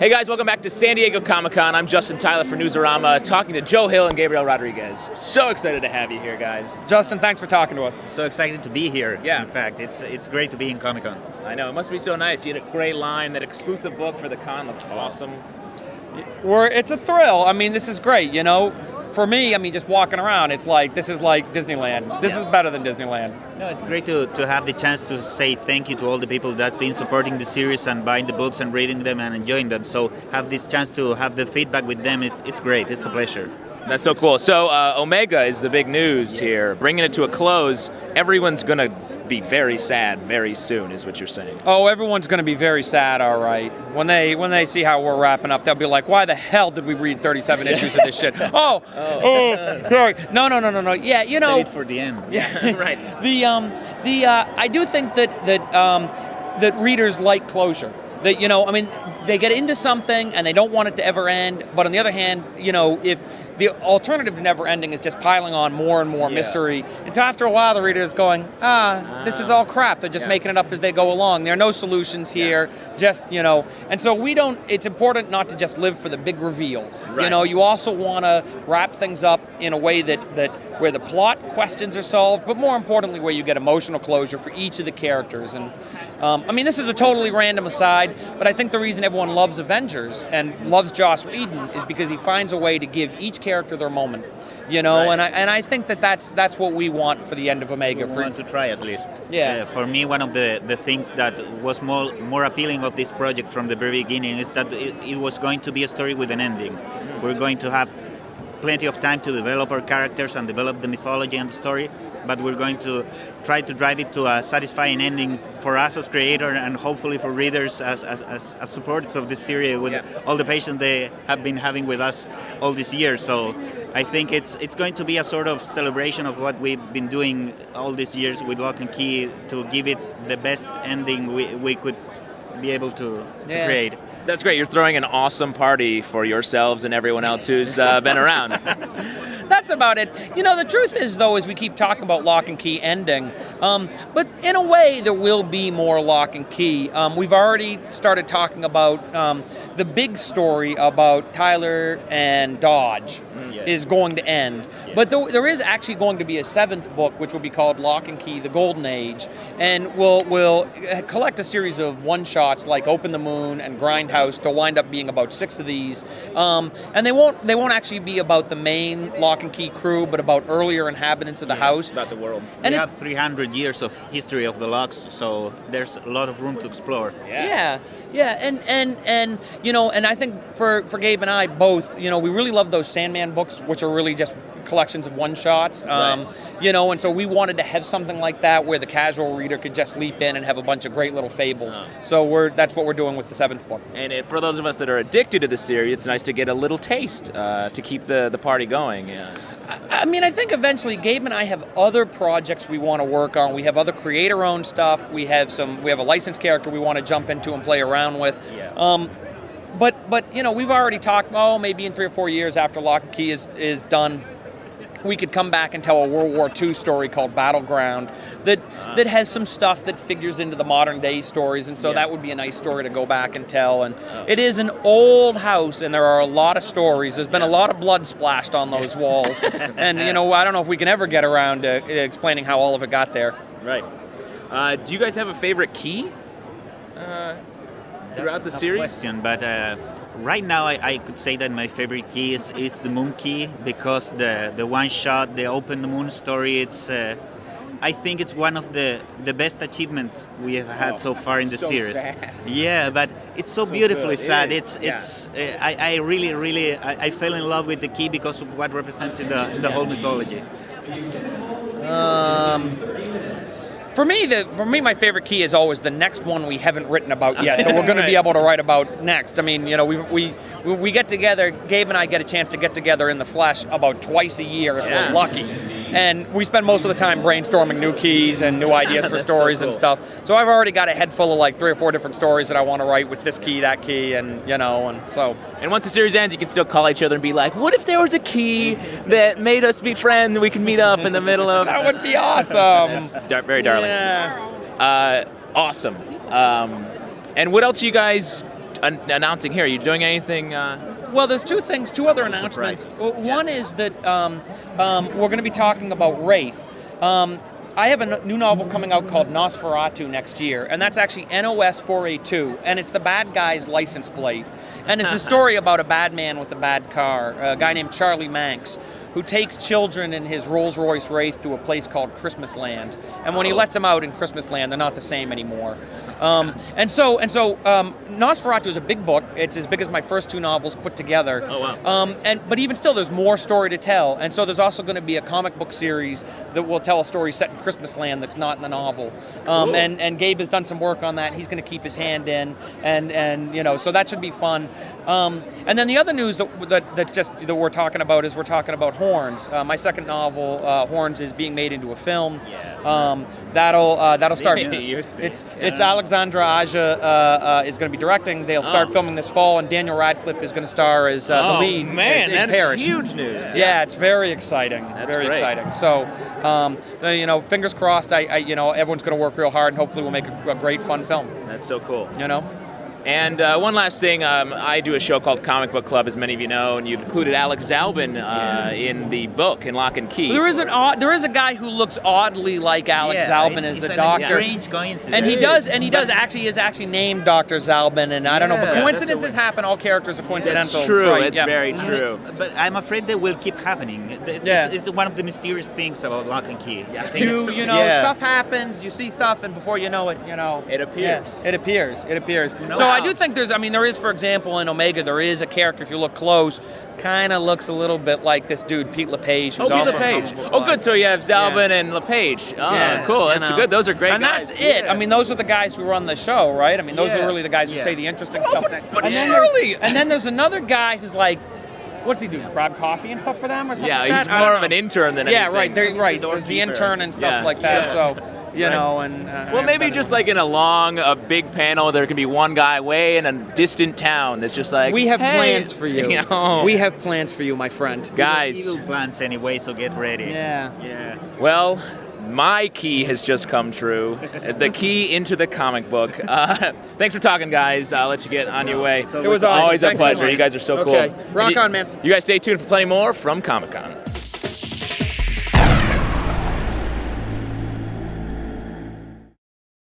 Hey guys, welcome back to San Diego Comic-Con. I'm Justin Tyler for Newsarama, talking to Joe Hill and Gabriel Rodriguez. So excited to have you here, guys. Justin, thanks for talking to us. So excited to be here. Yeah. In fact, it's great to be in Comic-Con. I know, it must be so nice. You had a great line. That exclusive book for the con looks awesome. It's a thrill. I mean, this is great, you know. For me, I mean, just walking around, it's like, this is like Disneyland. This is better than Disneyland. No, it's great to have the chance to say thank you to all the people that's been supporting the series and buying the books and reading them and enjoying them. So have this chance to have the feedback with them, it's great. It's a pleasure. That's so cool. So Omega is the big news here. Bringing it to a close, everyone's going to be very sad very soon, is what you're saying. Oh, everyone's going to be very sad, all right. When they see how we're wrapping up, they'll be like, why the hell did we read 37 issues of this shit? Sorry. No. Yeah, you know. Save it for the end. Yeah, right. I do think that readers like closure. That, you know, I mean, they get into something and they don't want it to ever end. But on the other hand, you know, if the alternative to never ending is just piling on more and more mystery, until after a while the reader is going, this is all crap. They're just making it up as they go along. There are no solutions here. Just, you know, and so it's important not to just live for the big reveal. Right. You know, you also want to wrap things up in a way that where the plot questions are solved, but more importantly, where you get emotional closure for each of the characters. And I mean, this is a totally random aside, but I think the reason everyone loves Avengers and loves Joss Whedon is because he finds a way to give each character their moment. You know, right. and I think that's what we want for the end of Omega. We want to try at least. Yeah. For me, one of the things that was more appealing of this project from the very beginning is that it was going to be a story with an ending. We're going to have plenty of time to develop our characters and develop the mythology and the story, but we're going to try to drive it to a satisfying ending for us as creator and hopefully for readers as supporters of this series with all the patience they have been having with us all these years. So I think it's going to be a sort of celebration of what we've been doing all these years with Lock and Key to give it the best ending we could be able to create. That's great. You're throwing an awesome party for yourselves and everyone else who's been around. That's about it. You know, the truth is, though, is we keep talking about Lock and Key ending, but in a way, there will be more Lock and Key. We've already started talking about the big story about Tyler and Dodge is going to end. But there is actually going to be a 7th book, which will be called Lock and Key, The Golden Age, and we'll collect a series of one-shots like Open the Moon and Grindhouse. There'll wind up being about 6 of these. And they won't actually be about the main Lock and Key crew, but about earlier inhabitants of the house. About the world. And we have 300 years of history of the Locks, so there's a lot of room to explore. Yeah, and you know, and I think for Gabe and I both, you know, we really love those Sandman books, which are really just collections of one-shots, you know, and so we wanted to have something like that where the casual reader could just leap in and have a bunch of great little fables. So that's what we're doing with the 7th book. And for those of us that are addicted to the series, it's nice to get a little taste to keep the party going. Yeah. I mean, I think eventually Gabe and I have other projects we want to work on. We have other creator-owned stuff. We have a licensed character we want to jump into and play around with. Yeah. But you know, we've already talked. Maybe in 3 or 4 years after Lock and Key is done, we could come back and tell a World War II story called Battleground that has some stuff that figures into the modern day stories, and so that would be a nice story to go back and tell. And it is an old house, and there are a lot of stories. There's been a lot of blood splashed on those walls, and you know, I don't know if we can ever get around to explaining how all of it got there. Right. Do you guys have a favorite key throughout the series? Question, but right now I could say that my favorite key is the Moon Key, because the one shot, the Open the Moon story, it's I think it's one of the best achievements we have had so far in the series. Sad. Yeah, but it's so beautifully sad. It's I really I fell in love with the key because of what it represents in the whole mythology. For me, my favorite key is always the next one we haven't written about yet that we're going to be able to write about next. I mean, you know, we get together. Gabe and I get a chance to get together in the flesh about twice a year if we're lucky, and we spend most of the time brainstorming new keys and new ideas for stories and stuff. So I've already got a head full of like 3 or 4 different stories that I want to write with this key, that key, and you know, and so. And once the series ends, you can still call each other and be like, "What if there was a key that made us be friends? And we can meet up in the middle of." That would be awesome. Very darling. Yeah. Awesome. And what else are you guys announcing here? Are you doing anything? Well, there's two other announcements. One is that we're going to be talking about Wraith. I have a new novel coming out called Nosferatu next year, and that's actually NOS482, and it's the bad guy's license plate. And it's a story about a bad man with a bad car, a guy named Charlie Manx, who takes children in his Rolls-Royce Wraith to a place called Christmas Land. And when he lets them out in Christmas Land, they're not the same anymore. And so Nosferatu is a big book. It's as big as my first two novels put together. Oh, wow. But even still, there's more story to tell. And so there's also going to be a comic book series that will tell a story set in Christmas Land that's not in the novel. And Gabe has done some work on that. He's going to keep his hand in, and so that should be fun. And then the other news that we're talking about is we're talking about Horns. My second novel, Horns, is being made into a film. That'll start. It's Alexandra Aja is going to be directing. They'll start filming this fall, and Daniel Radcliffe is going to star as the lead. Man, in that's Parrish. huge news. Yeah, it's very exciting. That's very great. exciting. So, fingers crossed. Everyone's going to work real hard, and hopefully we'll make a great, fun film. That's so cool. And one last thing, I do a show called Comic Book Club, as many of you know, and you've included Alex Zalben in the book, in Lock and Key. there is a guy who looks oddly like Alex Zalben as a doctor. Strange coincidence. And he is actually named Dr. Zalben, and I don't know, but coincidences happen. All characters are coincidental. That's true. Right, It's very true. But I'm afraid they will keep happening. It's one of the mysterious things about Lock and Key. I think Stuff happens. You see stuff, and before you know it, It appears. Yeah, it appears. So I do think there is, for example, in Omega, there is a character, if you look close, kind of looks a little bit like this dude, Pete LePage, who's also LePage. from Oh, good. So you have Zalben and LePage. Oh, cool. That's good. Those are great and guys. that's it. I mean, those are the guys who run the show, right? I mean, those are really the guys who say the interesting stuff. But and surely. then there's another guy who's like, what's he do? Grab coffee and stuff for them or something? Yeah, like he's that? more of an intern than anything. Right. There's the intern and stuff like that. So. Well, maybe just like in a big panel, there can be one guy way in a distant town that's just like, we have hey, plans for you. We have plans for you, my friend. Guys. Evil plans anyway, so get ready. Yeah. Well, my key has just come true. The key into the comic book. Thanks for talking, guys. I'll let you get on your way. It was awesome. Always a Thanks so pleasure. much. You guys are so Okay. cool. Rock on, man. You guys stay tuned for plenty more from Comic-Con.